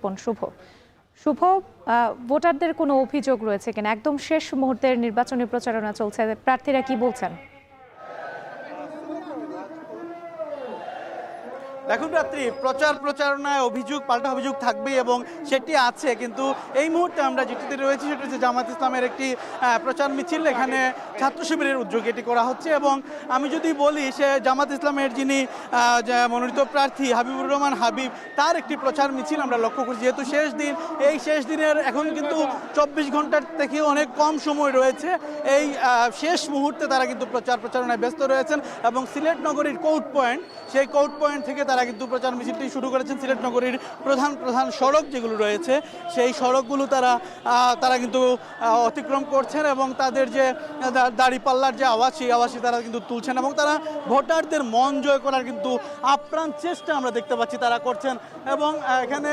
শুভ শুভ ভোটারদের কোনো অভিযোগ রয়েছে কিনা? একদম শেষ মুহূর্তের নির্বাচনী প্রচারণা চলছে, প্রার্থীরা কি বলছেন? দেখুন রাত্রি প্রচারণায় অভিযোগ পাল্টা অভিযোগ থাকবেই এবং সেটি আছে, কিন্তু এই মুহূর্তে আমরা যেটিতে রয়েছি সেটা হচ্ছে জামাত ইসলামের একটি প্রচার মিছিল। এখানে ছাত্র শিবিরের উদ্যোগে এটি করা হচ্ছে এবং আমি যদি বলি সে জামাত ইসলামের যিনি মনোনীত প্রার্থী হাবিবুর রহমান হাবিব, তার একটি প্রচার মিছিল আমরা লক্ষ্য করি। যেহেতু শেষ দিন, এই শেষ দিনের এখন কিন্তু 24 ঘন্টার থেকে অনেক কম সময় রয়েছে। এই শেষ মুহূর্তে তারা কিন্তু প্রচারণায় ব্যস্ত রয়েছেন এবং সিলেট নগরীর কোর্ট পয়েন্ট, সেই কোর্ট পয়েন্ট থেকে তারা কিন্তু প্রচার মিছিলটি শুরু করেছেন। সিলেট নগরীর প্রধান সড়ক যেগুলো রয়েছে সেই সড়কগুলো তারা কিন্তু অতিক্রম করছেন এবং তাদের যে দাড়িপাল্লার যে আওয়াজ, সেই আওয়াজই তারা কিন্তু তুলছেন এবং তারা ভোটারদের মন জয় করার কিন্তু আপ্রাণ চেষ্টা আমরা দেখতে পাচ্ছি তারা করছেন। এবং এখানে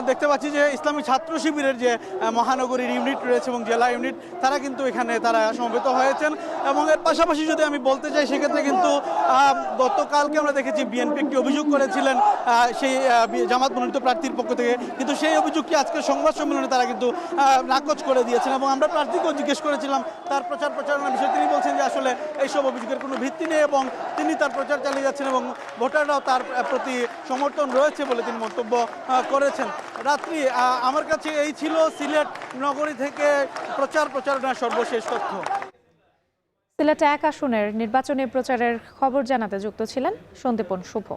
দেখতে পাচ্ছি যে ইসলামী ছাত্র শিবিরের যে মহানগরীর ইউনিট রয়েছে এবং জেলা ইউনিট, তারা কিন্তু এখানে তারা সমবেত হয়েছেন। এবং এর পাশাপাশি যদি আমি বলতে চাই সেক্ষেত্রে কিন্তু গতকালকে আমরা দেখেছি বিএনপি একটি অভিযোগ করেছিলেন সেই জামাত মনোনীত প্রার্থীর পক্ষ থেকে, কিন্তু সেই অভিযোগটি আজকে সংবাদ সম্মেলনে তারা কিন্তু নাকচ করে দিয়েছেন। এবং আমরা প্রার্থীকেও জিজ্ঞেস করেছিলাম তার প্রচারণার বিষয়ে, তিনি বলছেন যে আসলে এইসব অভিযোগের কোনো ভিত্তি নেই এবং তিনি তার প্রচার চালিয়ে যাচ্ছেন এবং ভোটাররাও তার প্রতি সমর্থন রয়েছে বলে তিনি মন্তব্য করেছেন। রাত্রি আমার কাছে এই ছিল সিলেট নগরী থেকে প্রচারণার সর্বশেষ তথ্য। সিলেট 1 আসনের নির্বাচনী প্রচারের খবর জানাতে যুক্ত ছিলেন সন্দীপন শুভ।